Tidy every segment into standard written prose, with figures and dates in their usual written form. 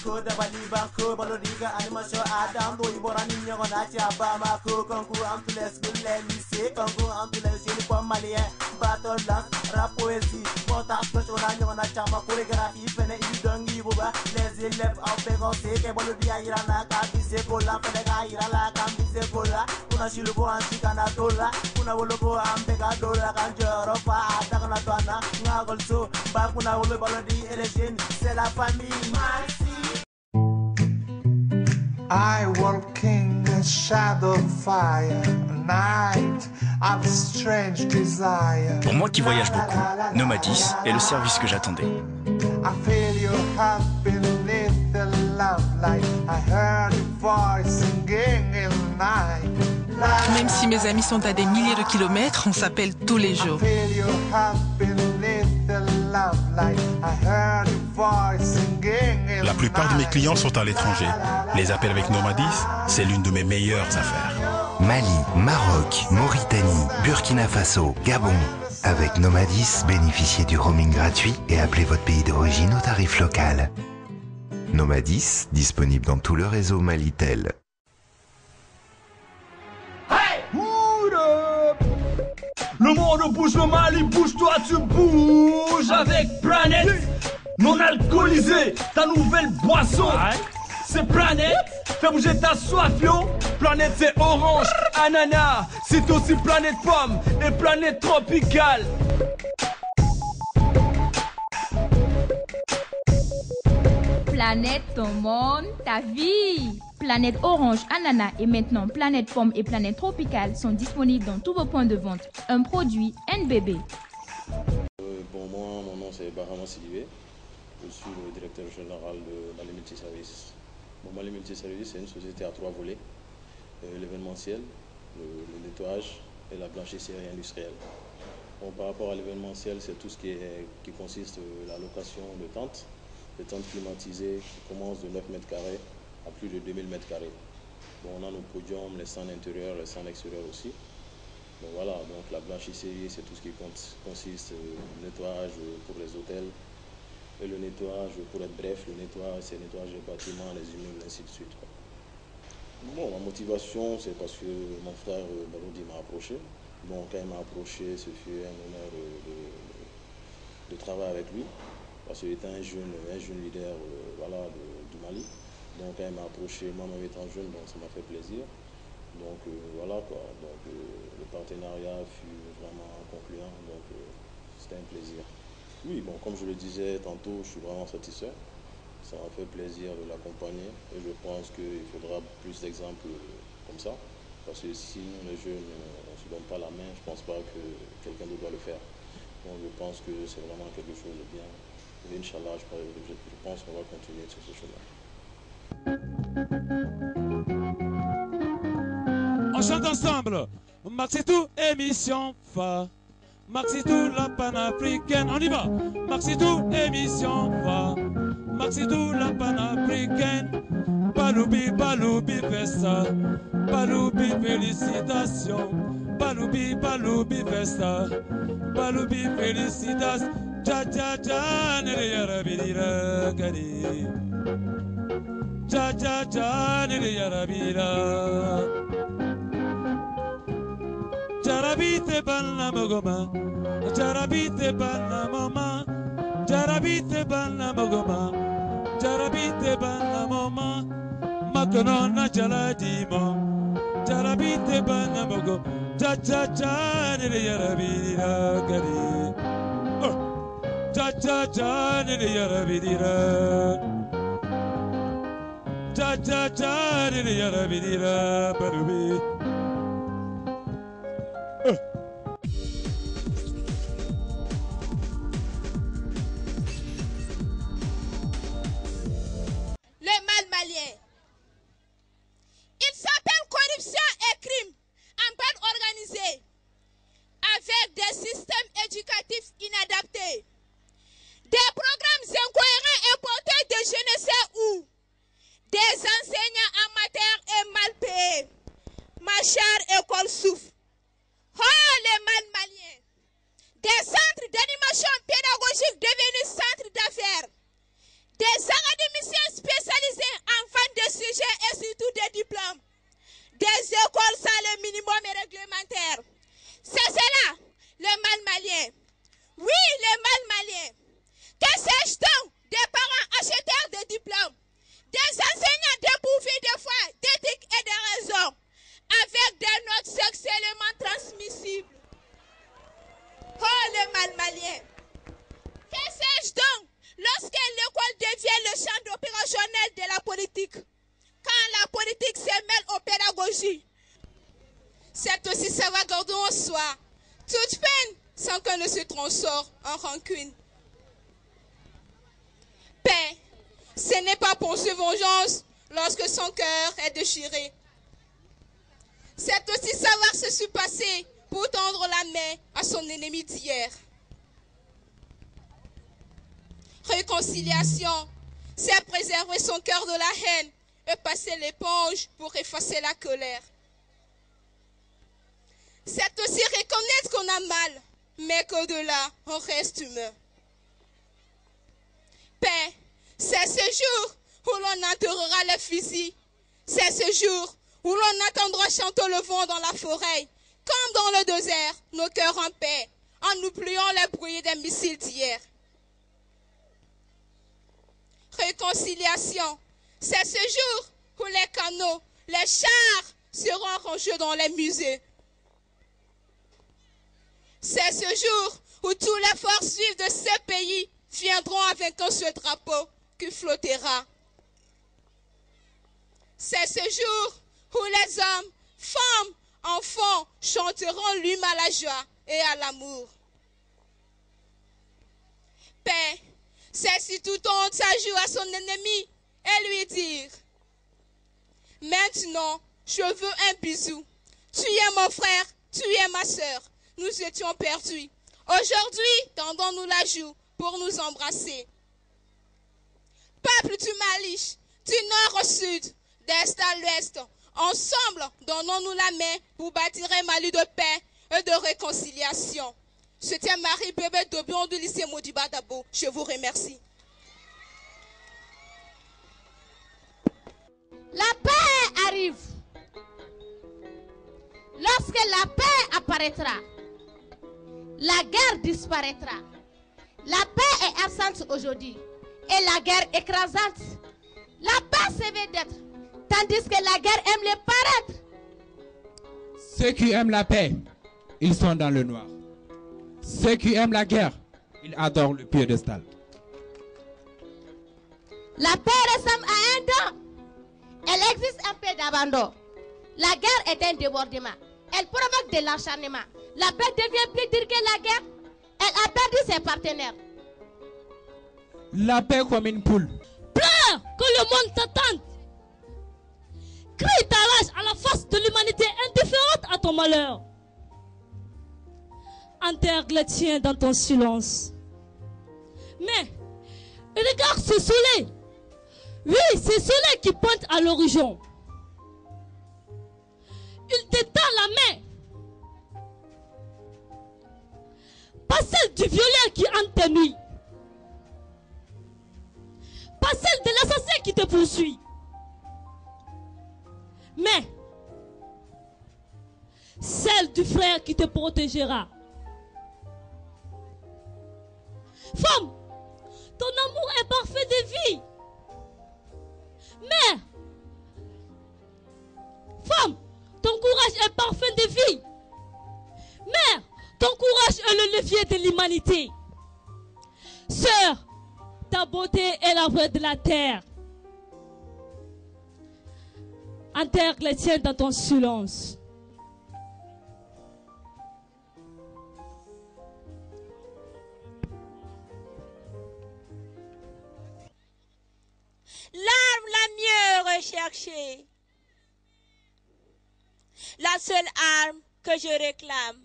Banco de Balibanco, Balodiga, Animation, Adam, Doibora, Nignon, Natia, Bamako, Concours, Antules, Goulet, lycée, Concours, Antules, Uniforme malien, Battle Dance, Rap Poésie, Montage, Cochon, Nachama, chorégraphie, Fene, Idongi, Boba, les élèves en pégancé, Kebolodia, Irana, Kabise, Kola, Fenega, Irala, Kabise, Kola, Kuna Shilubo, Antikana, Tola, Kuna Wolobo, Ampega, Dola, Kanjoro, Adakana, Twana, Nagolso, Bakuna, Wolo, Balodi, et les jeunes, c'est la famille, merci. I walk in a shadow of fire, a night of strange desire. Pour moi qui voyage beaucoup, Nomadis est le service que j'attendais. I feel your heart beneath the lamplight. I heard your voice singing in the night. Même si mes amis sont à des milliers de kilomètres, on s'appelle tous les jours. I feel your heart beneath the lamplight. I heard your voice singing in the night. La plupart de mes clients sont à l'étranger. Les appels avec Nomadis, c'est l'une de mes meilleures affaires. Mali, Maroc, Mauritanie, Burkina Faso, Gabon. Avec Nomadis, bénéficiez du roaming gratuit et appelez votre pays d'origine au tarif local. Nomadis, disponible dans tout le réseau Malitel. Le monde bouge, le Mali bouge, toi tu bouges avec Planète non alcoolisée, ta nouvelle boisson. C'est Planète, fais bouger ta soif yo. Planète c'est orange, ananas, c'est aussi Planète pomme et Planète tropicale. Planète, ton monde, ta vie. Planète orange, ananas et maintenant Planète pomme et Planète tropicale sont disponibles dans tous vos points de vente. Un produit NBB. Bon, moi, mon nom c'est Bahama Sidibé. Je suis le directeur général de Mali Multiservice. Bon, Mali Multiservice, c'est une société à 3 volets. L'événementiel, le nettoyage et la blanchisserie industrielle. Bon, par rapport à l'événementiel, c'est tout ce qui consiste la location de tentes. Des tentes climatisées qui commencent de 9 mètres carrés à plus de 2000 mètres carrés. Bon, on a nos podiums, les stands intérieurs, les stands extérieurs aussi. Bon, voilà, donc la blanchisserie, c'est tout ce qui consiste au nettoyage pour les hôtels. Et le nettoyage, pour être bref, le nettoyage, c'est le nettoyage des bâtiments, les immeubles, ainsi de suite. Bon, ma motivation, c'est parce que mon frère Baroudi m'a approché. Bon, quand il m'a approché, ce fut un honneur de travailler avec lui. Parce qu'il était un jeune leader voilà, du Mali. Donc quand il m'a approché, moi-même étant jeune, donc ça m'a fait plaisir. Donc voilà quoi, donc le partenariat fut vraiment concluant, donc c'était un plaisir. Oui, bon, comme je le disais tantôt, je suis vraiment satisfait. Ça m'a fait plaisir de l'accompagner et je pense qu'il faudra plus d'exemples comme ça. Parce que si nous, les jeunes, on ne se donne pas la main, je ne pense pas que quelqu'un d'autre doit le faire. Donc je pense que c'est vraiment quelque chose de bien. Et Inch'Allah, je pense qu'on va continuer sur ce chemin. On chante ensemble. Maxitou, émission fa. Maxitou, la panafricaine. On y va. Maxitou, émission fa. Maxitou, la panafricaine. Baloubi, Baloubi, fais ça. Baloubi, félicitations. Baloubi, Baloubi, fais ça. Baloubi, félicitations. Cha cha cha nere yarabira kadi. Cha cha cha nere yarabira. Jarabite banna mogoma. Jarabite banna mama. Jarabite banna mogoma. Jarabite banna mama. Makonona jaladimo. Jarabite banna mogoma. Cha cha cha nere yarabira kadi. Cha cha cha nere yarabira. Cha cha cha nere yarabira barubi. Le mal malien. Il s'appelle corruption et crime en bande organisée avec des systèmes éducatifs inadaptés. Des programmes incohérents importés de je ne sais où. Des enseignants amateurs et mal payés. Ma chère école souffre. Oh les mal maliens. Des centres d'animation pédagogique devenus centres d'affaires. Des académiciens spécialisés et surtout des diplômes. Des écoles sans le minimum réglementaire. C'est cela, le mal malien. Oui, le mal malien. Que sais-je donc des parents acheteurs de diplômes, des enseignants dépourvus de foi, d'éthique et de raison, avec des notes sexuellement transmissibles. Oh, le mal malien. Que sais-je donc lorsque l'école devient le champ opérationnel de la politique, quand la politique se mêle aux pédagogies? C'est aussi savoir garder en soi toute peine sans qu'elle ne se transforme en rancune. Paix, ce n'est pas penser vengeance lorsque son cœur est déchiré. C'est aussi savoir se surpasser pour tendre la main à son ennemi d'hier. Réconciliation, c'est préserver son cœur de la haine et passer l'éponge pour effacer la colère. C'est aussi reconnaître qu'on a mal, mais qu'au-delà, on reste humain. Paix, c'est ce jour où l'on enterrera les fusils. C'est ce jour où l'on entendra chanter le vent dans la forêt. Comme dans le désert, nos cœurs en paix, en oubliant les bruits des missiles d'hier. Réconciliation, c'est ce jour où les canaux, les chars seront rangés dans les musées. C'est ce jour où tous les forces vives de ce pays viendront avec ce drapeau qui flottera. C'est ce jour où les hommes, femmes, enfants chanteront l'hymne à la joie et à l'amour. Paix, c'est si tout honte s'ajoute à son ennemi et lui dire: maintenant, je veux un bisou. Tu es mon frère, tu es ma soeur. Nous étions perdus. Aujourd'hui, tendons-nous la joue pour nous embrasser. Peuple du Mali, du nord au sud, d'est à l'ouest, ensemble, donnons-nous la main pour bâtir un Mali de paix et de réconciliation. C'était Marie Bébé Dobion du lycée Modiba Dabo. Je vous remercie. La paix arrive. Lorsque la paix apparaîtra, la guerre disparaîtra. La paix est absente aujourd'hui et la guerre écrasante. La paix se veut d'être, tandis que la guerre aime le paraître. Ceux qui aiment la paix, ils sont dans le noir. Ceux qui aiment la guerre, ils adorent le piédestal. La paix ressemble à un don. Elle existe un peu d'abandon. La guerre est un débordement. Elle provoque de l'acharnement. La paix devient plus dure que la guerre. Elle a perdu ses partenaires. La paix comme une poule. Pleure que le monde t'attende. Crie ta rage à la face de l'humanité indifférente à ton malheur. Enterre les tiens dans ton silence. Mais regarde ce soleil. Oui, ce soleil qui pointe à l'horizon. Il t'étend la main. Pas celle du violeur qui hante tes nuits. Pas celle de l'assassin qui te poursuit. Mais celle du frère qui te protégera. Femme, ton amour est parfait de vie. Mère, femme, ton courage est parfait de vie. Mère, ton courage est le levier de l'humanité. Sœur, ta beauté est la voix de la terre. Enterre les tiens dans ton silence. L'arme la mieux recherchée. La seule arme que je réclame.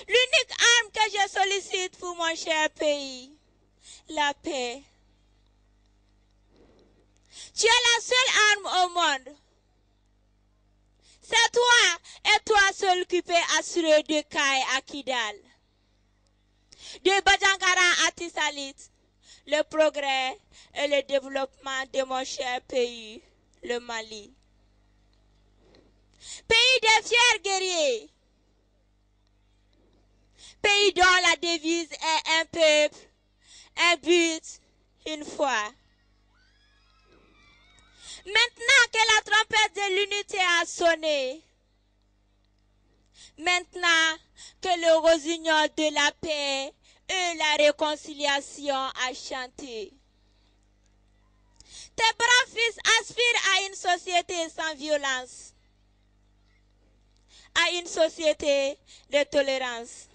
L'unique arme que je sollicite pour mon cher pays. La paix. Tu es la seule arme au monde. C'est toi et toi seul qui peux assurer de Kaye à Kidal. De Bajangara à Tissalit. le progrès et le développement de mon cher pays, le Mali. Pays des fiers guerriers. Pays dont la devise est un peuple, un but, une foi. Maintenant que la trompette de l'unité a sonné, maintenant que le rossignol de la paix et la réconciliation a chanté, tes braves fils aspirent à une société sans violence, à une société de tolérance.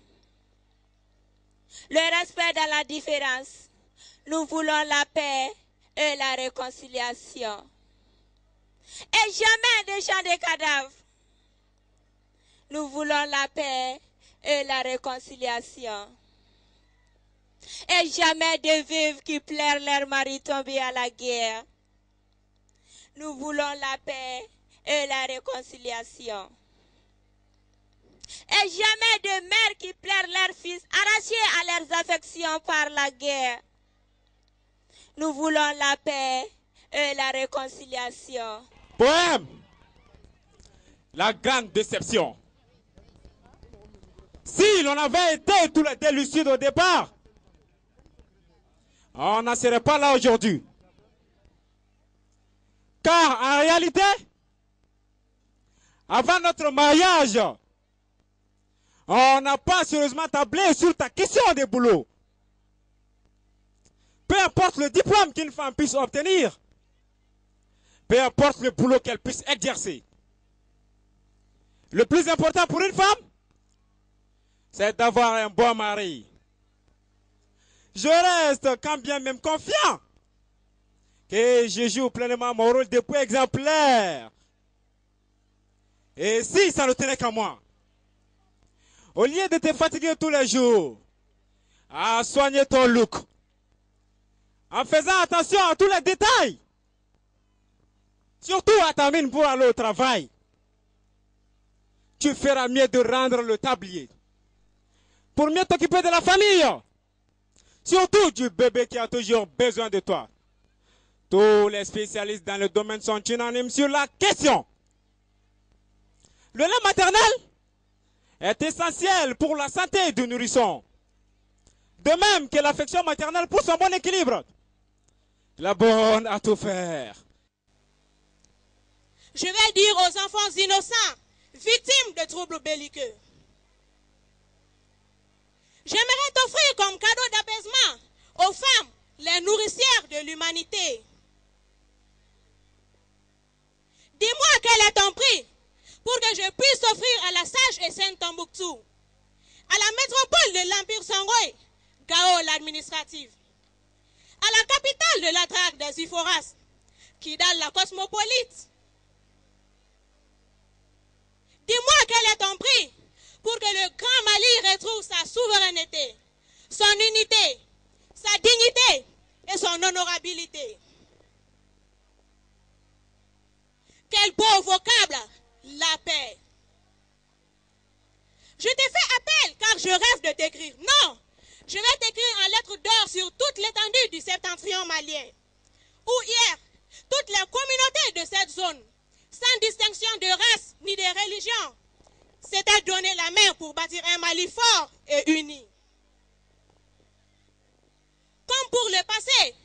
Le respect dans la différence. Nous voulons la paix et la réconciliation. Et jamais des champs de cadavres. Nous voulons la paix et la réconciliation. Et jamais de veuves qui pleurent leur mari tombé à la guerre. Nous voulons la paix et la réconciliation. Et jamais de mères qui pleurent leurs fils arrachés à leurs affections par la guerre. Nous voulons la paix et la réconciliation. Poème. La grande déception. Si l'on avait été tous les deux lucides au départ, on n'en serait pas là aujourd'hui. Car en réalité, avant notre mariage, on n'a pas sérieusement tablé sur ta question de boulot. Peu importe le diplôme qu'une femme puisse obtenir, peu importe le boulot qu'elle puisse exercer, le plus important pour une femme, c'est d'avoir un bon mari. Je reste quand bien même confiant que je joue pleinement mon rôle d'époux exemplaire. Et si ça ne tenait qu'à moi, au lieu de te fatiguer tous les jours, à soigner ton look, en faisant attention à tous les détails, surtout à ta mine pour aller au travail, tu feras mieux de rendre le tablier pour mieux t'occuper de la famille, surtout du bébé qui a toujours besoin de toi. Tous les spécialistes dans le domaine sont unanimes sur la question. Le lait maternel est essentiel pour la santé du nourrisson. De même que l'affection maternelle pour son bon équilibre. La bonne à tout faire. Je vais dire aux enfants innocents, victimes de troubles belliqueux. J'aimerais t'offrir comme cadeau d'apaisement aux femmes, les nourricières de l'humanité. Dis-moi quel est ton prix pour que je puisse t'offrir à la sage et sainte Tombouctou, à la métropole de l'Empire Sangoi, Gao l'administrative, à la capitale de la traque des Iforas, Kidal la cosmopolite. Dis-moi quel est ton prix pour que le Grand Mali retrouve sa souveraineté, son unité, sa dignité et son honorabilité. Quel beau vocable, la paix. Je t'ai fait appel car je rêve de t'écrire. Non, je vais t'écrire en lettres d'or sur toute l'étendue du septentrion malien, où hier, toutes les communautés de cette zone, sans distinction de race ni de religion, s'étaient donné la main pour bâtir un Mali fort et uni. Comme pour le passé,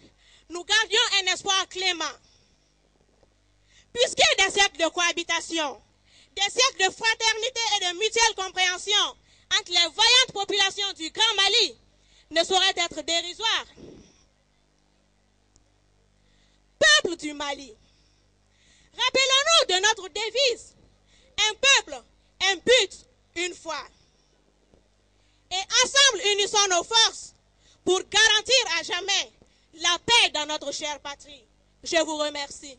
nous gardions un espoir clément. Puisque des siècles de cohabitation, des siècles de fraternité et de mutuelle compréhension entre les vaillantes populations du Grand Mali ne sauraient être dérisoires. Peuple du Mali, rappelons-nous de notre devise, un peuple, un but, une foi. Et ensemble, unissons nos forces pour garantir à jamais la paix dans notre chère patrie. Je vous remercie.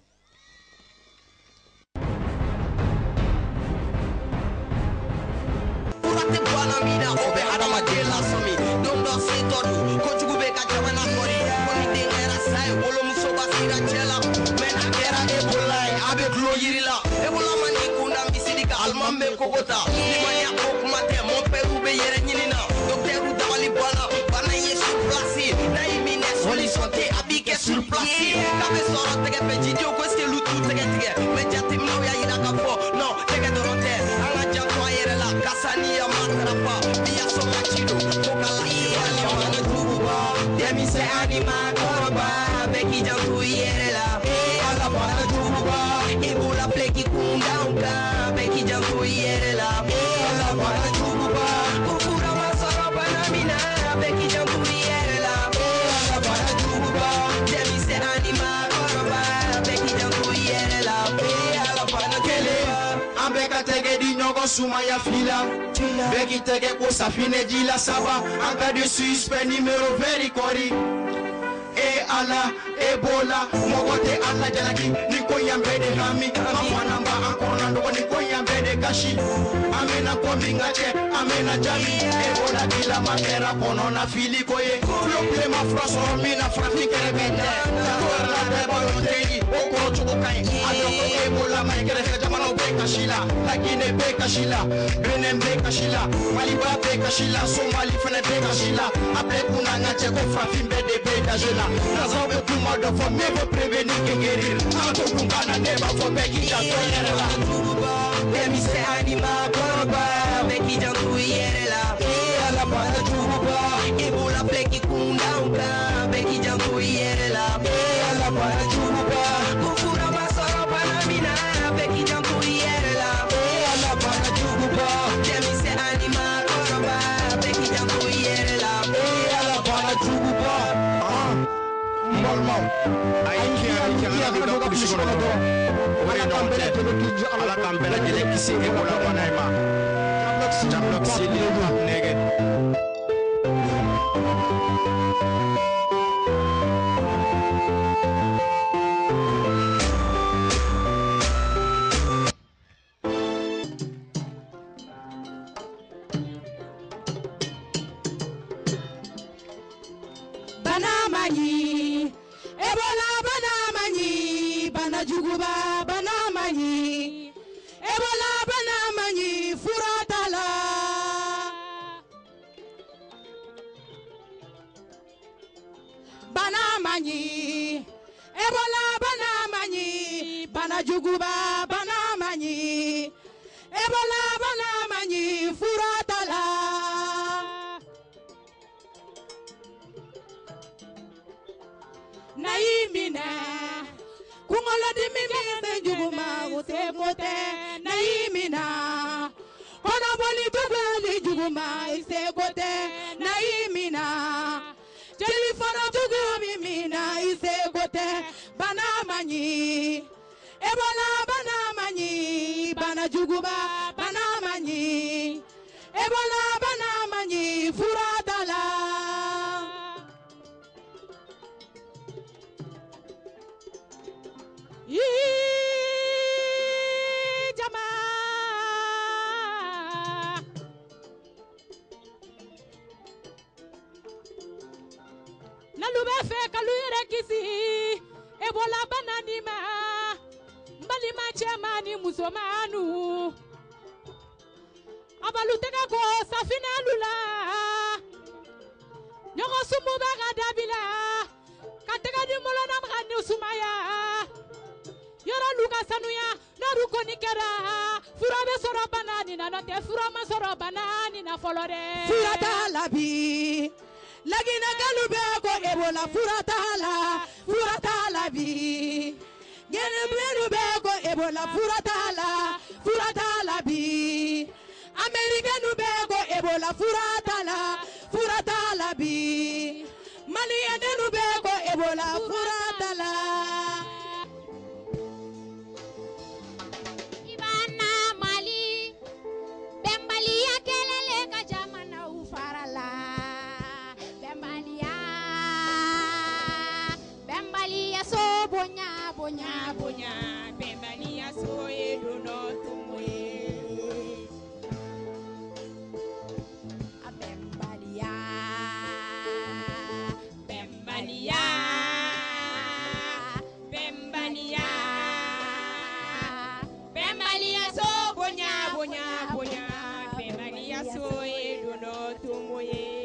Almambe kokota limania okumate mon père ube yere nyinina docteur dawali bana bana yesu plasi na imine solution Soumaya Fila. Beki tege ko safine jila saba. En cas de suspect numéro vericori. E ala Ebola mogote ala jalaki niko yambe de hami afana mba ankona ndo niko yambe de kashi amena kombinga che amena jami Ebola kila matera kono na fili koye flople ma froso mina frafike rebende la de bolotegi oko chukai adoko Ebola ma kere jamano be kashila lakine be kashila benem be kashila maliba be kashila somali fene be kashila aple kuna ngache ko frafimbe de be kashila nazabe kuma da for me for prevenir que guérir ato kumbana neba for beki jantoyerela let me say anima koroba beki jantoyerela ala bana chuba Ebola pleki kundaunga beki jantoyerela ala bana chuba kufura basoro banamina beki jantoyerela ala bana chuba let me say anima koroba beki jantoyerela ala bana chuba ala kambela jele kisi Ebola wanaima jablok sili nege Banamani Ebola banamani banajuguba banamani Ebola banamani furatala banamani Ebola banamani banajuguba banamani Ebola banamani furatala Naimina Kungolo di mimi se juguma ute kote Naimina Kono boli tuguli juguma ise kote Naimina Telefono tugu mimina ise kote Banamani Ebola banamani Bana juguba banamani Ebola banamani furatala Jama Nalube fe kaluyere kisi Ebola bananima Mbalima chemani musomanu Abaluteka ko safina lula Nyongo sumu baga dabila Kateka di molo namgani sumaya Yora luka sanuya naruko nikera furabe soro banani na note furama soro banani na folore furata labi lagina galube ko Ebola furata labi gene blenu be ko Ebola furata labi Americanu be ko Ebola furata labi Malienu be ko Ebola furata la Bonya bonya bembania soye do not moye abembalia bembania bembania bembalia so bonya bonya bonya bembania soye do not moye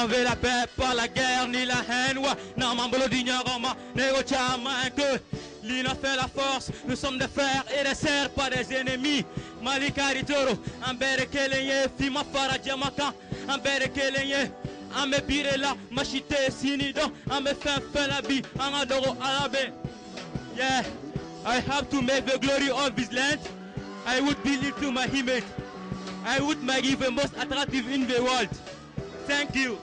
sauver la paix, pas la guerre ni la haine. Ouais, non, Mambolo d'Ignaroma, négociama que l'île fait la force. Nous sommes des frères et des sœurs, pas des ennemis. Malika Ritoro, Ambere Kelenye, Fima Fara Jamaka, Ambere Kelenye, Ame Birela, Machite Sinido, Ame Fin Labi, Amadoro Arabe. Yeah, I have to make the glory of this land. I would build it to my image. I would make it the most attractive in the world. Thank you.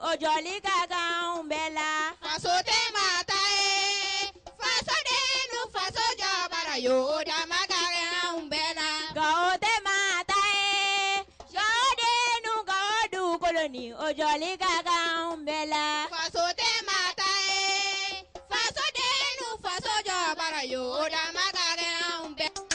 Ojoli gaga umbela faso te mata faso de nu faso jabara yo da magare umbela gao te mata gao de nu gao du koloni ojoli gaga umbela faso te mata faso de nu faso jabara yo da magare umbela.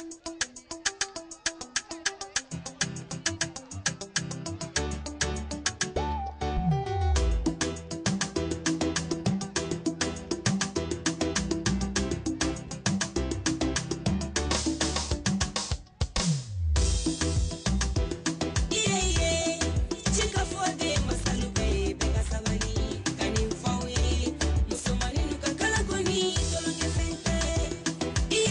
Yeah.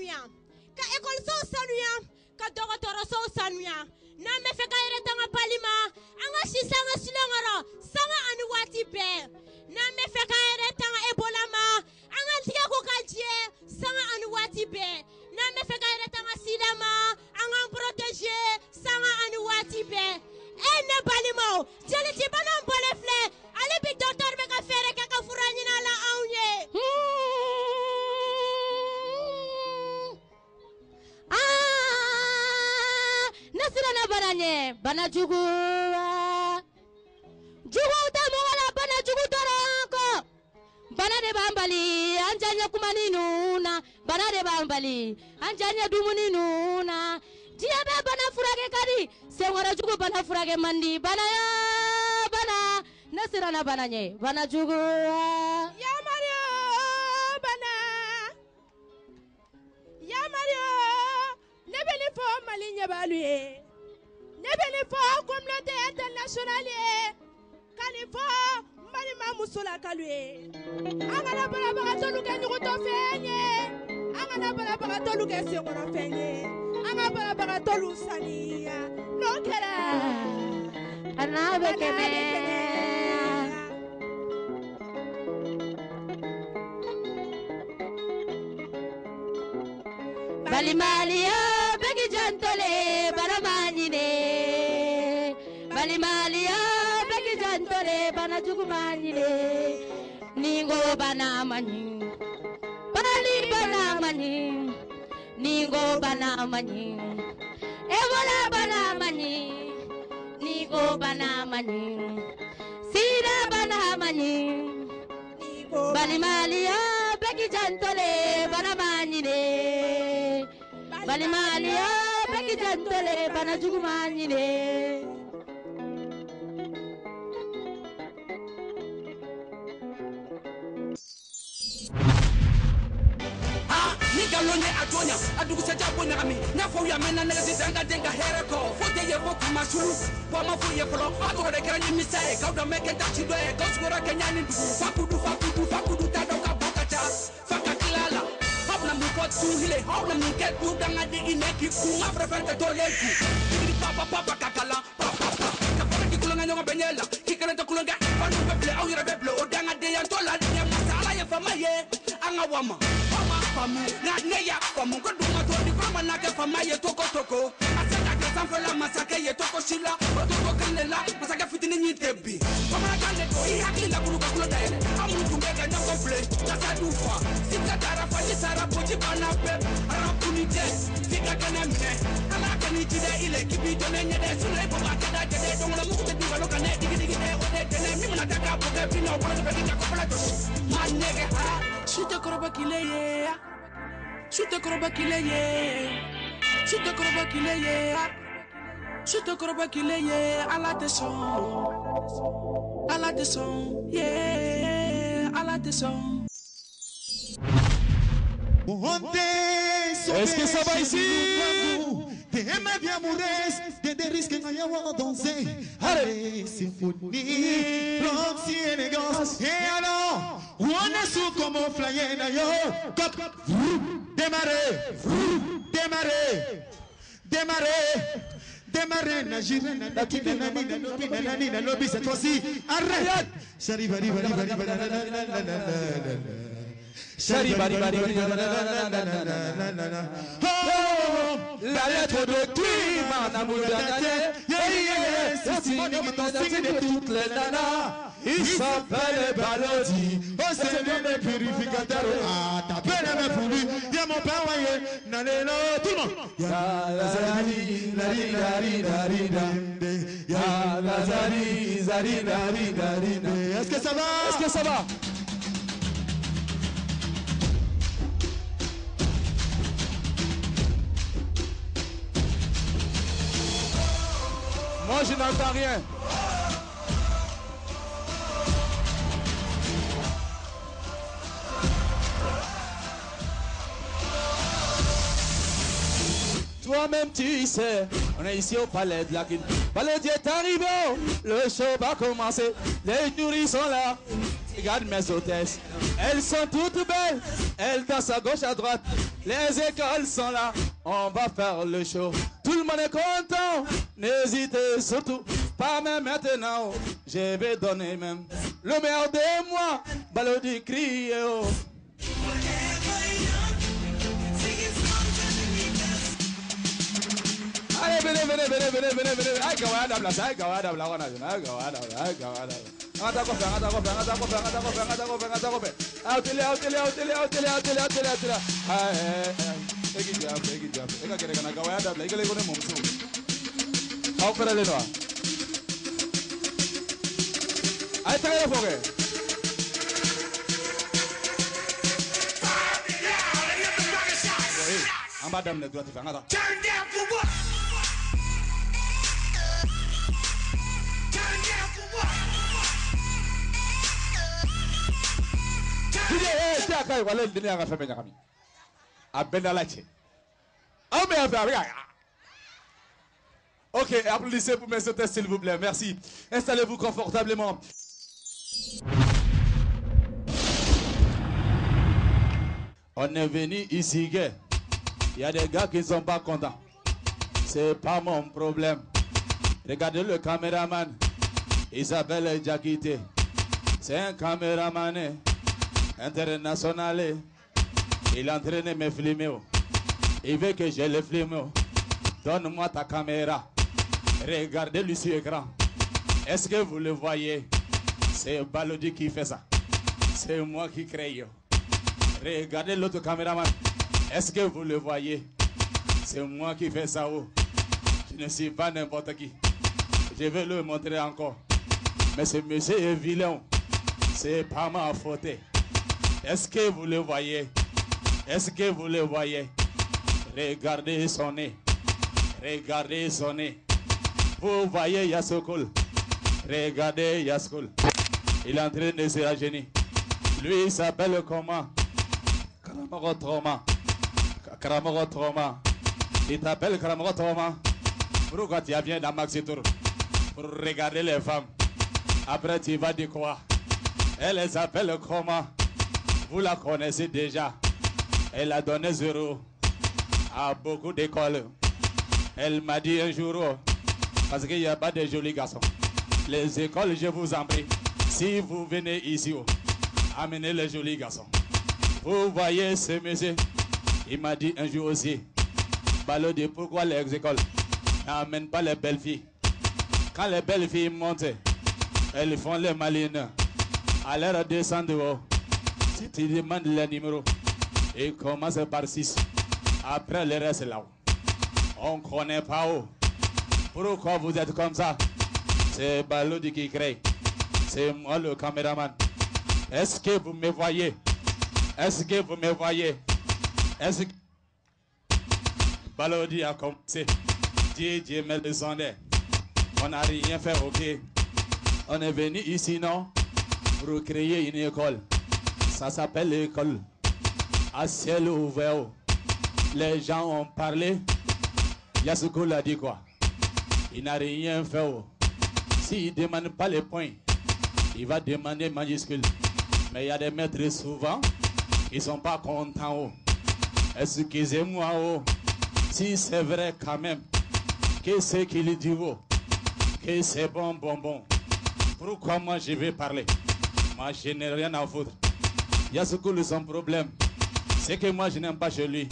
sanuya ka ekɔlisow sanuya ka dɔgɔtɔrɔsow sanuya n'an bɛ fɛ k'an yɛrɛ tanga pali ma an ka si sanga silen kɔrɔ sanga ani waati bɛɛ n'an bɛ fɛ k'an yɛrɛ tanga ebola ma an ka tigɛ ko ka jɛ sanga ani waati bɛɛ n'an bɛ fɛ k'an yɛrɛ tanga sida ma an k'an protéger sanga ani waati bɛɛ ne balimaw jelitibana bɔlen filɛ ale bi docteur bɛ ka fɛɛrɛ kɛ ka fura ɲini a la anw ye ne siranna bana ɲɛ bana jugu juguw tɛ mɔgɔ la bana jugu dɔrɔn kɔ bana de b'an bali an diyaɲɛ kumani ninnu na bana de b'an bali an diyaɲɛ dumuni ninnu na diɲɛ bɛ bana furakɛ ka di senkɔrɔ jugu bana furakɛ man di bana ya bana ne siranna bana ɲɛ bana jugu yamaruya bana yamaruya ne bɛ nin fɔ mali ɲɛbaalu ye ne bɛ nin fɔ communauté internationale ye ka nin fɔ balima musolakalu ye an kana banabagatɔlu kɛ ɲugutɔfɛn ye an kana banabagatɔlu kɛ senkɔrɔfɛn ye an ka banabagatɔlu saniya n'o kɛra a n'a bɛ kɛnɛya balimaliya bɛɛ k'i jantole bana ma ɲinɛ balimaliya bɛɛ k'i jantole bana jugu ma ɲinɛ ni n ko bana ma ɲi banali bana ma ɲi ni n ko bana ma ɲi ebola bana ma ɲi ni n ko bana ma ɲi sida bana ma ɲi balimaliya bɛɛ k'i jantole bana ma ɲinɛ balimaliya bɛɛ k'i jantole bana jugu ma ɲinɛ ni galon ye a tonya a dugusɛjɛ bo ɲagami n'a fɔ ya mɛnna nɛgɛsi danga den ka hɛrɛ kɔ fo tɛ ye fo kuma sulu wa ma fo ye fɔlɔ a tɔgɔ de kɛra ɲimisa ye k'aw dɔn mɛ kɛ ta ci dɔ ye k'aw sigiyɔrɔ kɛ ɲani dugu fakudu ta dɔw ka bɔ ka ca fa ka tila la aw bɛna mun fɔ tu hile aw bɛna mun kɛ tu danga di i nɛ k'i kun a fɛrɛfɛn tɛ tɔlen ku digiri papa ka kalan papa ka fɔra k'i kulonkɛ ɲɔgɔn bɛ ɲɛ la k'i kelen tɛ kulonkɛ fanu bɛ bilen aw yɛrɛ bɛ bilen o danga den yan tɔ la ɲɛ masa ala ye fama ye an ka wama famu na ne ya famu ko duma to di fama na ke fama ye toko toko asaka ke sanfela masake ye toko shila o toko kanela masake fitini ni tebi fama kale ko i hakili la kulu ka kulo da ele amu tumbe ga na komple na sadufa sika dara fa ni sara pochi bana pe ara kunite fika kana mne ala kani tide ile kibi to ne nyede sule ko ba kada jede to ngolo mu ko di walo kane digi digi de o de tene mi mna taka bo ke pino ko de ka ko pala to manege ha shute koroba kileye shute koroba kileye shute koroba kileye shute koroba kileye ala te son yeah ala te son. Est-ce que ça va ici? Déjame bien mourir, des risques que n'ayons à danser. Allez, symphonie, l'anti élégance. Et alors, on est sous comme on flyer d'ailleurs. Démarrer, nagir, na lobby cette fois-ci. Arrête. J'arrive. La lettre de climat d'amour c'est Simone qui t'enseigne de toutes les nanas. Il s'appelle Balodi. Oh, c'est bien les purificateurs. Ah, t'as bien aimé pour lui. Y'a mon père, voyez. Naneno, tout le monde. Ya Lazari, Ya Lazari, Zari. Est-ce que ça va? Moi, je n'entends rien. Toi-même, tu sais, on est ici au palais de la Guine. Palais est arrivé, le show va commencer. Les nourrices sont là. Regarde mes hôtesses. Elles sont toutes belles. Elles dansent à gauche, à droite. Les écoles sont là, on va faire le show. Tout le monde est content, n'hésitez surtout pas, même maintenant. Je vais donner même le meilleur de moi. Balodi crie, oh. Allez, venez. Aïe, Gawada, aïe, Gawada, Turn down for what? Ok, applaudissez pour mes hôtesses s'il vous plaît, merci. Installez-vous confortablement. On est venu ici, gars. Il y a des gars qui ne sont pas contents. C'est pas mon problème. Regardez le caméraman. Il s'appelle Jakite. C'est un caméraman international. Il entraîne mes films. Il veut que je les filme. Donne-moi ta caméra. Regardez-lui sur l'écran. Est-ce que vous le voyez? C'est Balodi qui fait ça. C'est moi qui crée. Regardez l'autre caméraman. Est-ce que vous le voyez? C'est moi qui fais ça. Je ne suis pas n'importe qui. Je vais le montrer encore. Mais ce monsieur est vilain. C'est pas ma faute. Est-ce que vous le voyez? Est-ce que vous le voyez? Regardez son nez. Regardez son nez. Vous voyez Yasokoul. Regardez Yasokoul. Il est en train de se rajeunir. Lui, il s'appelle comment? Karamoro Trauma. Karamoro Trauma. Il t'appelle Karamoro Trauma. Pourquoi tu viens dans Maxi Tour? Pour regarder les femmes. Après, tu vas dire quoi? Elle s'appelle comment? Vous la connaissez déjà. Elle a donné 0 à beaucoup d'écoles. Elle m'a dit un jour, parce qu'il n'y a pas de jolis garçons. Les écoles, je vous en prie, si vous venez ici, amenez les jolis garçons. Vous voyez ce monsieur, il m'a dit un jour aussi, Balodi, pourquoi les écoles n'amènent pas les belles filles? Quand les belles filles montent, elles font les malines. À l'heure descendre haut, si tu demandes les numéros, ils commencent par 6. Après le reste là-haut. On ne connaît pas où. Pourquoi vous êtes comme ça? C'est Balodi qui crée. C'est moi le caméraman. Est-ce que vous me voyez? Est-ce que vous me voyez? Est-ce que Balodi a commencé? Dieu me descendait. On n'a rien fait, ok. On est venu ici, non? Pour créer une école. Ça s'appelle l'école à ciel ouvert. Les gens ont parlé. Yasokoul a dit quoi? Il n'a rien fait. S'il ne demande pas les points, il va demander majuscule. Mais il y a des maîtres souvent, ils ne sont pas contents. Excusez-moi, si c'est vrai quand même, que ce qu'il dit, que c'est bon. Pourquoi moi je vais parler? Moi je n'ai rien à foutre. Yasokoul, son problème, c'est que moi je n'aime pas chez lui.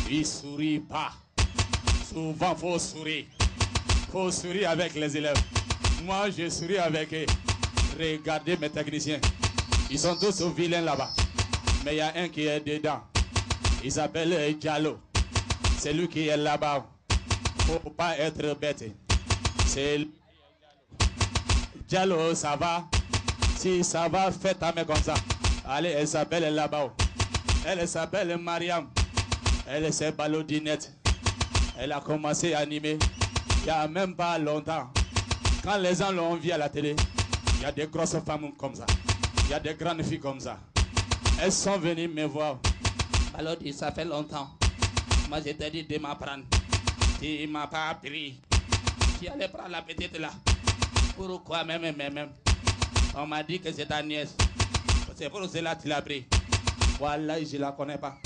Il sourit pas. Souvent, faut sourire. Faut sourire avec les élèves. Moi, je souris avec eux. Regardez mes techniciens. Ils sont tous au vilain là-bas. Mais il y a un qui est dedans. Il s'appelle Diallo. C'est lui qui est là-bas. Faut pas être bête. C'est Diallo, ça va? Si ça va, faites ta main comme ça. Allez, elle s'appelle là-bas. Elle s'appelle Mariam. Elle s'est balodinette. Elle a commencé à animer il n'y a même pas longtemps. Quand les gens l'ont vu à la télé, il y a des grosses femmes comme ça. Il y a des grandes filles comme ça. Elles sont venues me voir. Alors, ça fait longtemps. Moi, je t'ai dit de m'apprendre. Tu ne m'as pas appris. Tu allais prendre la petite là. Pourquoi même? On m'a dit que c'est ta nièce. C'est pour cela que tu l'as pris. Voilà, je ne la connais pas.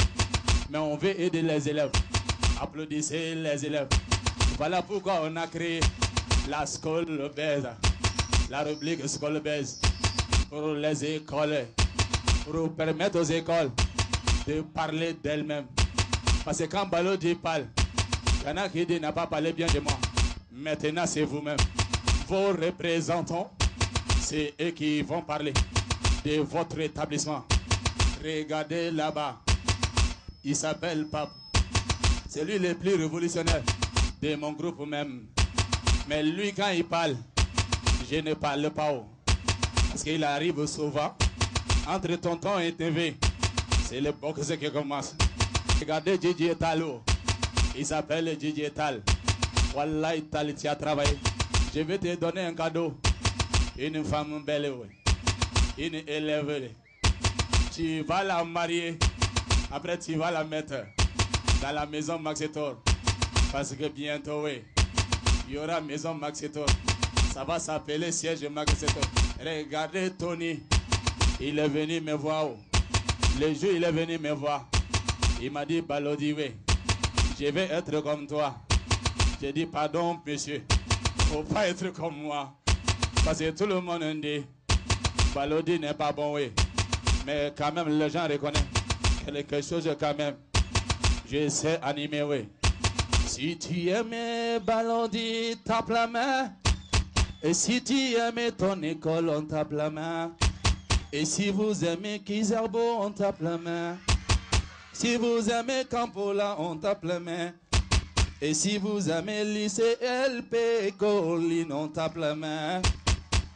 mais on veut aider les élèves. Applaudissez les élèves. Voilà pourquoi on a créé la School Base, la rubrique School Base, pour les écoles, pour permettre aux écoles de parler d'elles-mêmes. Parce que quand Balodi parle, il y en a qui disent n'a pas parlé bien de moi. Maintenant, c'est vous-même. Vos représentants, c'est eux qui vont parler de votre établissement. Regardez là-bas, il s'appelle Pape. C'est lui le plus révolutionnaire de mon groupe même. Mais lui, quand il parle, je ne parle pas haut. Parce qu'il arrive souvent, entre tonton et TV, c'est le boxe qui commence. Regardez Gigi Etalo. Il s'appelle Gigi Etal. Wallah, Etal, tu as travaillé. Je vais te donner un cadeau. Une femme belle, une élève. Tu vas la marier. Après, tu vas la mettre dans la maison Maxetor. Parce que bientôt, oui, il y aura maison Maxetor. Ça va s'appeler siège Maxetor. Regardez Tony. Il est venu me voir. Le jour, il est venu me voir. Il m'a dit, Balodi, oui, je vais être comme toi. J'ai dit, pardon, monsieur. Faut pas être comme moi. Parce que tout le monde dit, Balodi n'est pas bon, oui. Mais quand même, les gens reconnaissent quelque chose quand même. Je sais animer, oui. Si tu aimes Balodi, tape la main. Et si tu aimes ton école, on tape la main. Et si vous aimez Kizerbo, on tape la main. Si vous aimez Campola, on tape la main. Et si vous aimez lycée LP Colline, on tape la main.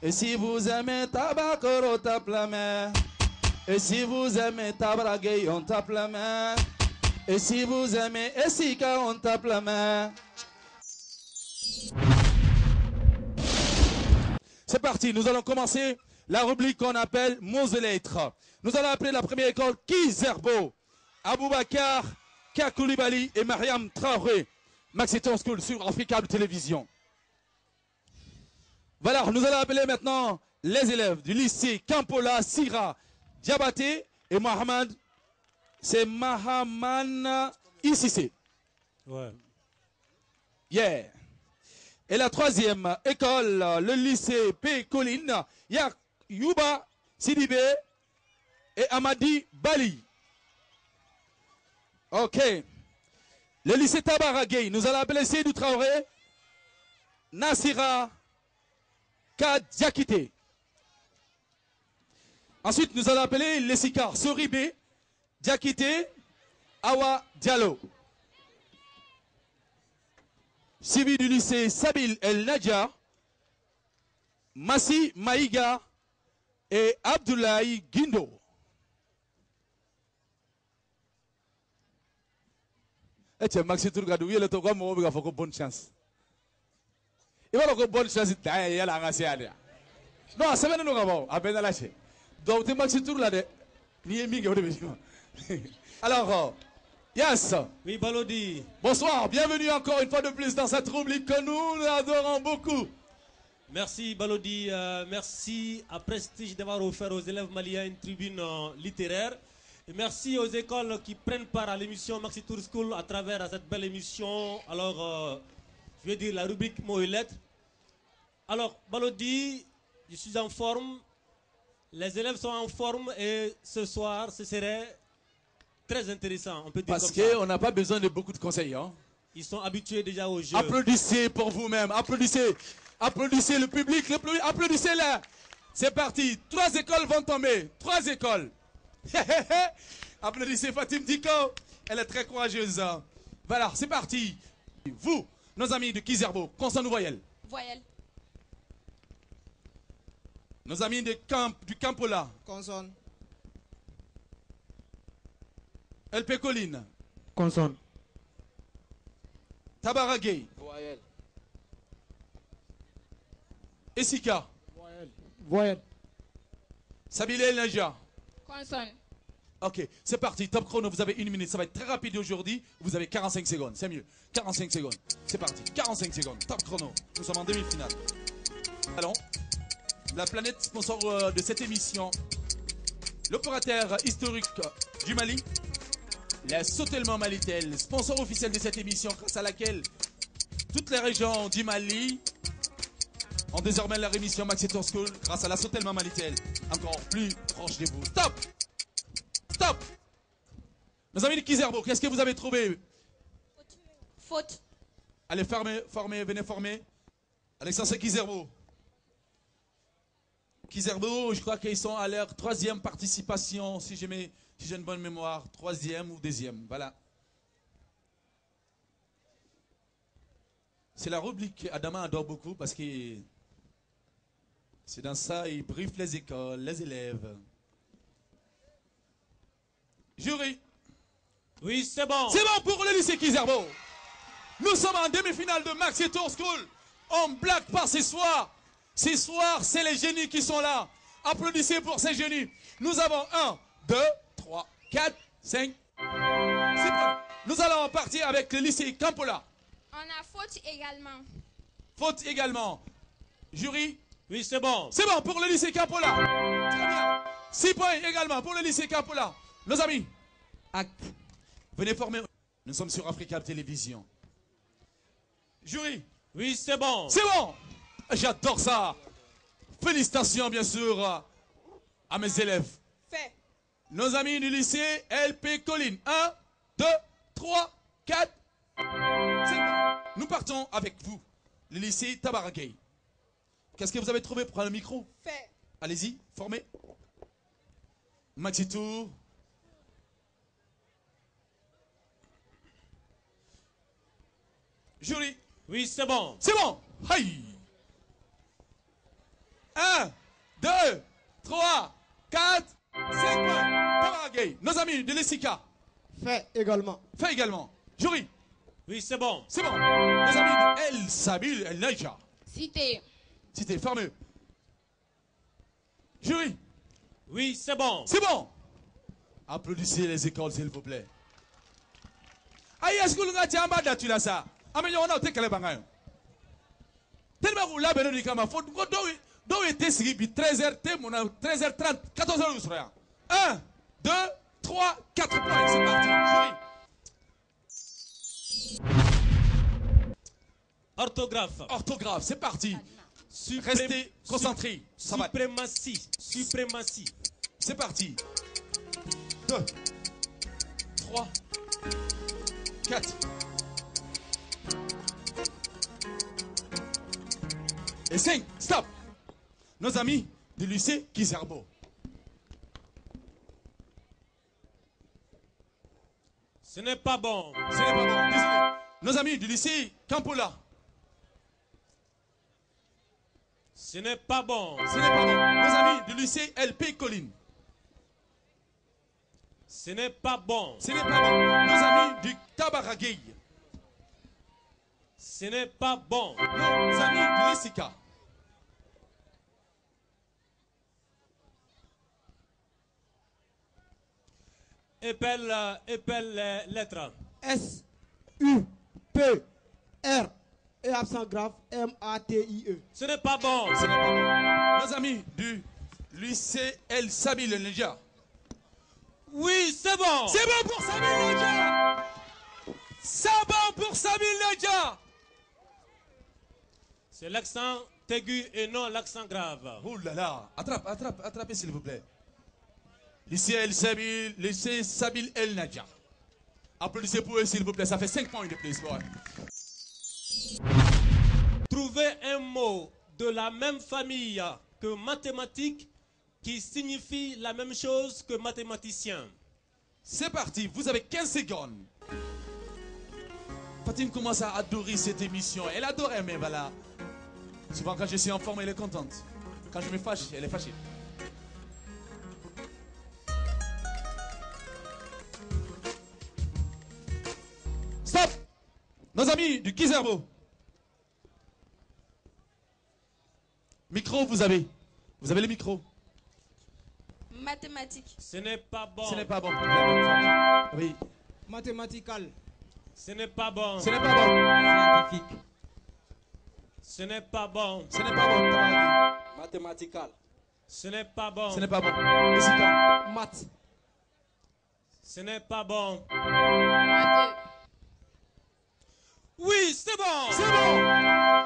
Et si vous aimez Tabakoro, on tape la main. Et si vous aimez Tabragay, on tape la main. Et si vous aimez Essika, on tape la main. C'est parti, nous allons commencer la rubrique qu'on appelle mots et lettres. Nous allons appeler la première école Kizerbo. Aboubakar Kakoulibaly et Mariam Traoré. Maxiton School sur Africa Télévision. Voilà, nous allons appeler maintenant les élèves du lycée Campola, Sira, Diabaté et Mohamed. C'est Mahaman Ississé. Ouais. Yeah. Et la troisième école, le lycée P. Colline, il y a Yuba Sidibé et Amadi Bali. Ok. Le lycée Tabaragay, nous allons appeler Seydou Traoré, Nassira Kadiakité. Ensuite, nous allons appeler les Sikar Soribé, Diakité, Awa Diallo. Suivi du lycée Sabil El Nadja, Massi Maïga et Abdoulaye Guindo. Et tiens, Maxi Tourgadou, il est au grand moment, il a fait bonne chance. Il va avoir bonne chance, il a la race. Non, c'est bien, nous avons à peine lâché. Donc, tu Maxi Tourgadou, ni émi, alors, yes. Oui, Balodi. Bonsoir, bienvenue encore une fois de plus dans cette rubrique que nous adorons beaucoup. Merci Balodi, merci à Prestige d'avoir offert aux élèves maliens une tribune littéraire. Et merci aux écoles qui prennent part à l'émission Maxi Tour School à travers cette belle émission. Alors, je vais dire la rubrique mots et lettres. Alors, Balodi, je suis en forme. Les élèves sont en forme et ce soir, ce serait très intéressant. On peut dire parce qu'on n'a pas besoin de beaucoup de conseils. Hein? Ils sont habitués déjà au jeu. Applaudissez pour vous-même. Applaudissez. Applaudissez le public. Applaudissez-les. C'est parti. 3 écoles vont tomber. 3 écoles. Applaudissez Fatim Diko. Elle est très courageuse. Voilà, c'est parti. Vous, nos amis de Kizerbo, consonne ou voyelle? Voyelle. Nos amis du Campola. Consonne. LP Colline. Consonne. Tabaragay. Voyelle. Essika. Voyelle. Voyelle. Sabile El Naja. Consonne. Ok, c'est parti. Top chrono, vous avez 1 minute. Ça va être très rapide aujourd'hui. Vous avez 45 secondes. C'est mieux. 45 secondes. C'est parti. 45 secondes. Top chrono. Nous sommes en demi-finale. Allons. La planète sponsor de cette émission. L'opérateur historique du Mali. La Sotelma Malitel, sponsor officiel de cette émission, grâce à laquelle toutes les régions du Mali ont désormais leur émission Maxi Tour School, grâce à la Sotelma Malitel, encore plus proche de vous. Stop! Stop! Mes amis de Kizerbo, qu'est-ce que vous avez trouvé? Faute. Allez, formez, venez former. Alexandre Kizerbo. Kizerbo, je crois qu'ils sont à leur 3e participation, si j'ai une bonne mémoire, 3e ou 2e, voilà. C'est la rubrique qu'Adama adore beaucoup parce que c'est dans ça il briefe les écoles, les élèves. Jury. Oui, c'est bon. C'est bon pour le lycée Kizerbo. Nous sommes en demi-finale de Maxi Tour School. On ne blague pas ce soir. Ce soir, c'est les génies qui sont là. Applaudissez pour ces génies. Nous avons 1, 2, 3, 4, 5. C'est bon. Nous allons partir avec le lycée Campola. On a faute également. Faute également. Jury. Oui, c'est bon. C'est bon pour le lycée Campola. Très bien. 6 points également pour le lycée Campola. Nos amis. Acte. Venez former. Nous sommes sur Africa Télévision. Jury. Oui, c'est bon. C'est bon. J'adore ça. Félicitations, bien sûr, à mes élèves. Fait. Nos amis du lycée LP Colline. 1, 2, 3, 4, 5. Nous partons avec vous, le lycée Tabaragay. Qu'est-ce que vous avez trouvé pour prendre le micro? Fait. Allez-y, formez. Maxi Tour. Jury. Oui, c'est bon. C'est bon. Aïe. 1, 2, 3, 4, 5 points. Tabaragay. Nos amis de l'ESICA. Fait également. Fait également. Jury. Oui, c'est bon. C'est bon. Nos amis de El Sabil El Naija. Cité. Cité, fermez. Jury. Oui, c'est bon. C'est bon. Applaudissez les écoles, s'il vous plaît. Aïe, est-ce que vous avez dit tu l'as ça? Amélie, on a été calé bangayo. Tellement que vous l'avez dit comme faut donc était signé 13h, 13h30, 14h vous serez. 1, 2, 3, 4 points. C'est parti. Jury. Orthographe. Orthographe, c'est parti. Restez concentrés. Suprématie. Suprématie. C'est parti. 2, 3, 4. Et 5. Stop. Nos amis du lycée Kizerbo. Ce n'est pas bon. Ce n'est pas bon. Désolé. Nos amis du lycée Campola. Ce n'est pas bon. Ce n'est pas bon. Nos amis du lycée LP Colline. Ce n'est pas bon. Ce n'est pas bon. Nos amis du Tabaragay. Ce n'est pas bon. Nos amis de l'ESICA. Épelle les lettres. S, U, P, R, et accent grave, M, A, T, I, E. Ce n'est pas bon. Ce n'est pas bon. Nos amis du lycée El Sabil El Naija. Oui, c'est bon. C'est bon pour Sabil Naija. C'est bon pour Sabil Naija. C'est l'accent aigu et non l'accent grave. Oh là là. Attrapez s'il vous plaît. Lycée El Sabil, lycée Sabil El Naija. Applaudissez pour eux s'il vous plaît, ça fait 5 points de plus. Ouais. Trouvez un mot de la même famille que mathématique qui signifie la même chose que mathématicien. C'est parti, vous avez 15 secondes. Fatine commence à adorer cette émission. Elle adorait, mais voilà. Souvent quand je suis en forme, elle est contente. Quand je me fâche, elle est fâchée. Stop! Nos amis du Kizerbo. Micro, vous avez. Vous avez le micro. Mathématiques. Ce n'est pas bon. Ce n'est pas bon. Oui. Mathématical. Ce n'est pas bon. Ce n'est pas bon. Scientifique. Ce n'est pas bon. Ce n'est pas bon. Mathématical. Ce n'est pas bon. Ce n'est pas bon. Jessica. Maths. Ce n'est pas bon. Oui, c'est bon. C'est bon.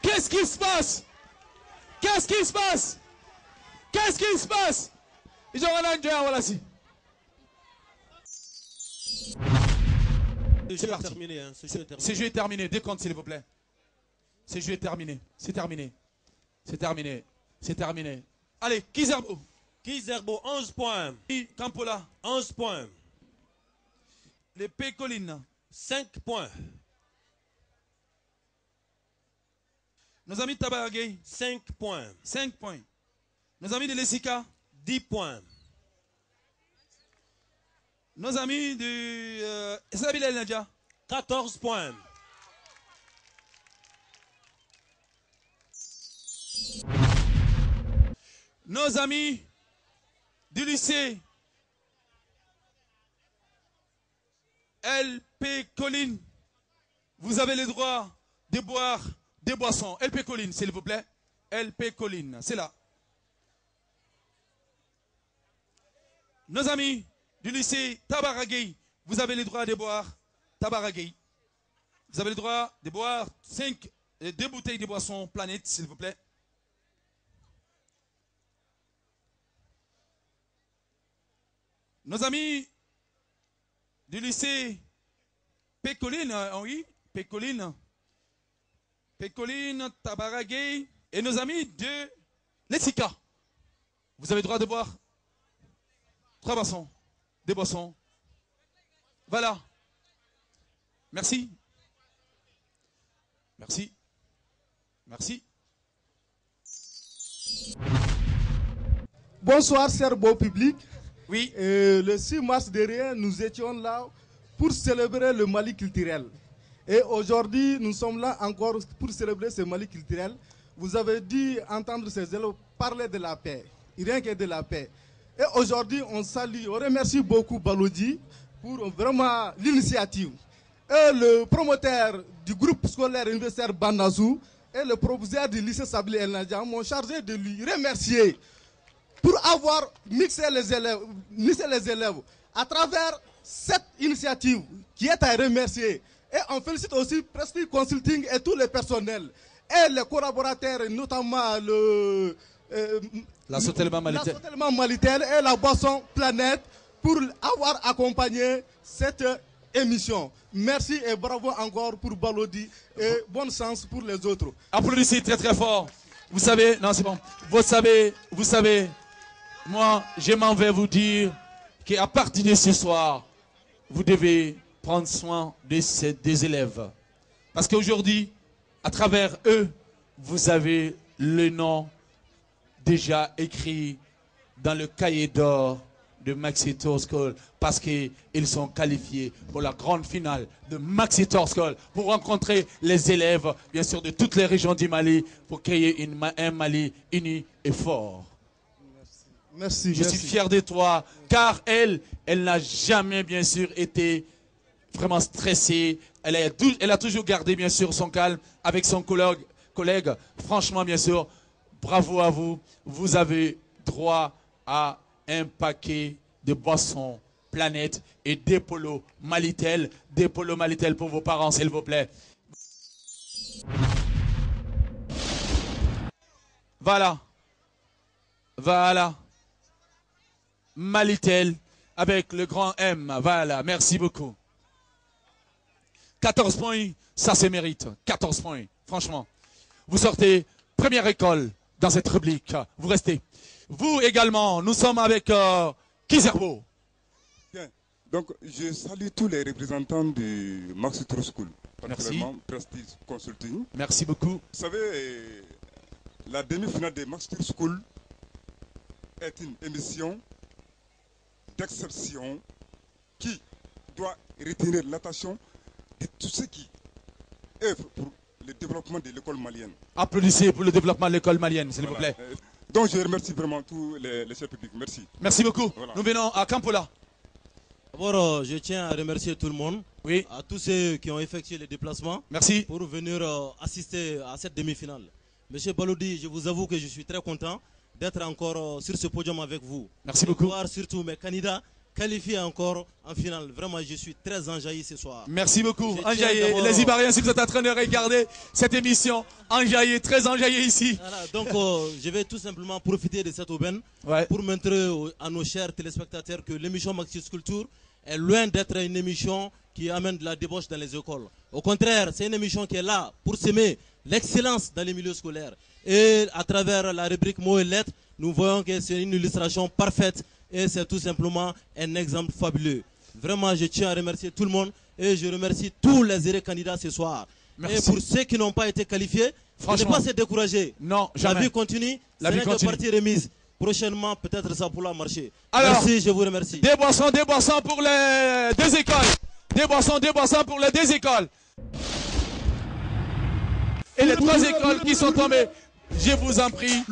Qu'est-ce qui se passe? Qu'est-ce qui se passe? Qu'est-ce qui se passe? Ils ont un voilà si. C'est parti. Terminé, hein. Ce jeu est terminé. Ce jeu est terminé. Décompte, s'il vous plaît. Ce jeu est terminé. C'est terminé. C'est terminé. C'est terminé. Allez, Kizerbo. Kizerbo, 11 points. Campola. 11 points. Les Pécolines. 5 points. Nos amis de Tabaragay. 5 points. 5 points. Nos amis de Lessika. 10 points. Nos amis de Sabil El Nadja. 14 points. Nos amis du lycée LP Colline, vous avez le droit de boire des boissons. LP Colline, s'il vous plaît. LP Colline, c'est là. Nos amis du lycée Tabaragay, vous avez le droit de boire Tabaragay. Vous avez le droit de boire 2 bouteilles de boissons Planète, s'il vous plaît. Nos amis du lycée Pécoline, oui, Pécoline, Tabaragay, et nos amis de Lessika, vous avez le droit de boire 3 boissons, des boissons. Voilà. Merci. Merci. Merci. Bonsoir, cher beau public. Oui. Le 6 mars dernier, nous étions là pour célébrer le Mali culturel. Et aujourd'hui, nous sommes là encore pour célébrer ce Mali culturel. Vous avez dû entendre ces élèves parler de la paix, rien que de la paix. Et aujourd'hui, on salue, on remercie beaucoup Balodi pour vraiment l'initiative. Et le promoteur du groupe scolaire universitaire Bandazou et le proviseur du lycée Sabli El Nadja m'ont chargé de lui remercier pour avoir mixé les élèves à travers cette initiative qui est à remercier. Et on félicite aussi Prestige Consulting et tous les personnels et les collaborateurs, notamment l'Assotellement Malitel et la boisson Planète pour avoir accompagné cette émission. Merci et bravo encore pour Balodi et bonne chance pour les autres. Applaudissez très très fort. Vous savez, non c'est bon. Vous savez, moi je m'en vais vous dire qu'à partir de ce soir, vous devez prendre soin des élèves. Parce qu'aujourd'hui, à travers eux, vous avez le nom déjà écrit dans le cahier d'or de Maxi Tour School parce qu'ils sont qualifiés pour la grande finale de Maxi Tour School pour rencontrer les élèves, bien sûr, de toutes les régions du Mali pour créer un Mali uni et fort. Merci. Je suis fier de toi car elle n'a jamais, bien sûr, été vraiment stressée. Elle a toujours gardé, bien sûr, son calme avec son collègue. Franchement, bien sûr, bravo à vous. Vous avez droit à un paquet de boissons Planète et des polos Malitel. Des polos Malitel pour vos parents, s'il vous plaît. Voilà. Malitel avec le grand M. Voilà, merci beaucoup. 14 points, ça se mérite. 14 points, franchement. Vous sortez, première école dans cette rubrique. Vous restez. Vous également, nous sommes avec Kizerbo. Bien, donc je salue tous les représentants du Maxi Tour School, particulièrement Prestige Consulting. Merci beaucoup. Vous savez, la demi-finale de Maxi Tour School est une émission d'exception qui doit retenir l'attention de tous ceux qui œuvrent pour le développement de l'école malienne. Applaudissez pour le développement de l'école malienne, s'il vous plaît. Donc je remercie vraiment tous les chefs publics. Merci. Merci beaucoup. Voilà. Nous venons à Campola. D'abord, je tiens à remercier tout le monde, oui, à tous ceux qui ont effectué les déplacements. Merci. Pour venir assister à cette demi-finale. Monsieur Balodi, je vous avoue que je suis très content d'être encore sur ce podium avec vous. Merci beaucoup. Voir surtout mes candidats qualifier encore en finale. Vraiment, je suis très enjaillé ce soir. Merci beaucoup, enjaillé. Les Ivoiriens, si vous êtes en train de regarder cette émission, enjaillé, très enjaillé ici. Voilà, donc, je vais tout simplement profiter de cette aubaine pour montrer à nos chers téléspectateurs que l'émission Maxi Culture est loin d'être une émission qui amène de la débauche dans les écoles. Au contraire, c'est une émission qui est là pour s'aimer l'excellence dans les milieux scolaires. Et à travers la rubrique mots et lettres, nous voyons que c'est une illustration parfaite et c'est tout simplement un exemple fabuleux. Vraiment, je tiens à remercier tout le monde et je remercie tous les heureux candidats ce soir. Merci. Et pour ceux qui n'ont pas été qualifiés, ne pas se décourager. Non, jamais. La vie continue. La vie continue. Partie remise. Prochainement, peut-être ça pourra marcher. Alors, merci, je vous remercie. Des boissons pour les deux écoles. Des boissons pour les deux écoles. Et les trois écoles qui sont tombées, je vous en prie,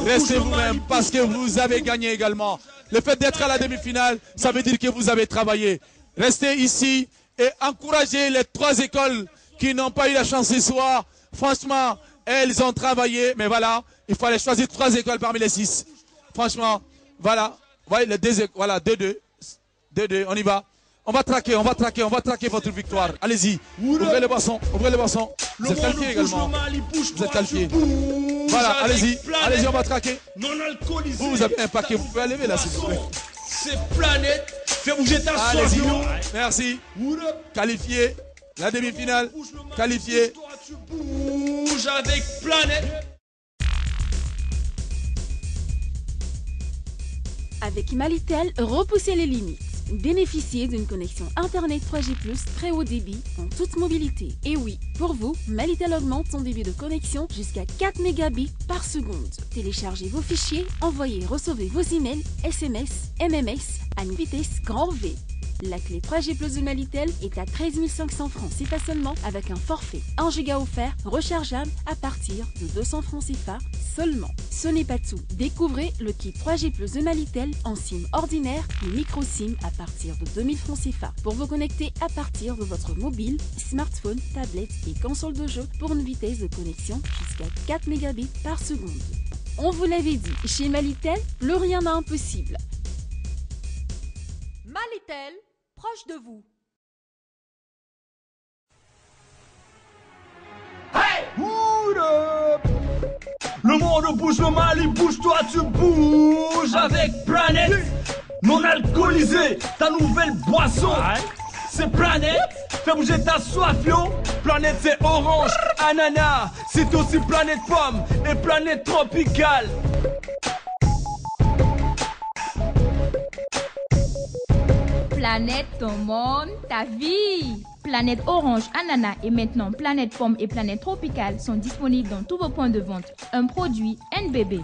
restez vous-même parce que vous avez gagné également. Le fait d'être à la demi-finale, ça veut dire que vous avez travaillé. Restez ici et encouragez les trois écoles qui n'ont pas eu la chance ce soir. Franchement, elles ont travaillé, mais voilà, il fallait choisir trois écoles parmi les 6. Franchement, voilà, voyez les deux, voilà, 2-2, on y va. On va traquer votre victoire. Allez-y, ouvrez les boissons. Vous êtes qualifiés également. Vous êtes qualifiés. Voilà, allez-y, on va traquer. Vous avez un paquet, vous pouvez lever là s'il vous plaît. C'est Planète, fais bouger ta allez-y, merci. Qualifié, la demi-finale, qualifié. Bouge avec Planète. Avec Malitel, repoussez les limites. Bénéficiez d'une connexion Internet 3G+, très haut débit, en toute mobilité. Et oui, pour vous, Malitel augmente son débit de connexion jusqu'à 4 mégabits par seconde. Téléchargez vos fichiers, envoyez et recevez vos emails, SMS, MMS à une vitesse grand V. La clé 3G+ de Malitel est à 13 500 francs CFA seulement avec un forfait 1 giga offert rechargeable à partir de 200 francs CFA seulement. Ce n'est pas tout. Découvrez le kit 3G+ de Malitel en SIM ordinaire et micro SIM à partir de 2000 francs CFA pour vous connecter à partir de votre mobile, smartphone, tablette et console de jeu pour une vitesse de connexion jusqu'à 4 mégabits par seconde. On vous l'avait dit, chez Malitel, plus rien n'est impossible. Malitel, proche de vous. Hey! Le monde bouge, le Mali bouge, toi tu bouges avec Planète non alcoolisé, ta nouvelle boisson. C'est Planète, fais bouger ta soif yo. Planète c'est orange, ananas, c'est aussi Planète pomme et Planète tropicale. Planète, ton monde, ta vie. Planète Orange, Ananas et maintenant Planète Pomme et Planète Tropicale sont disponibles dans tous vos points de vente. Un produit NBB.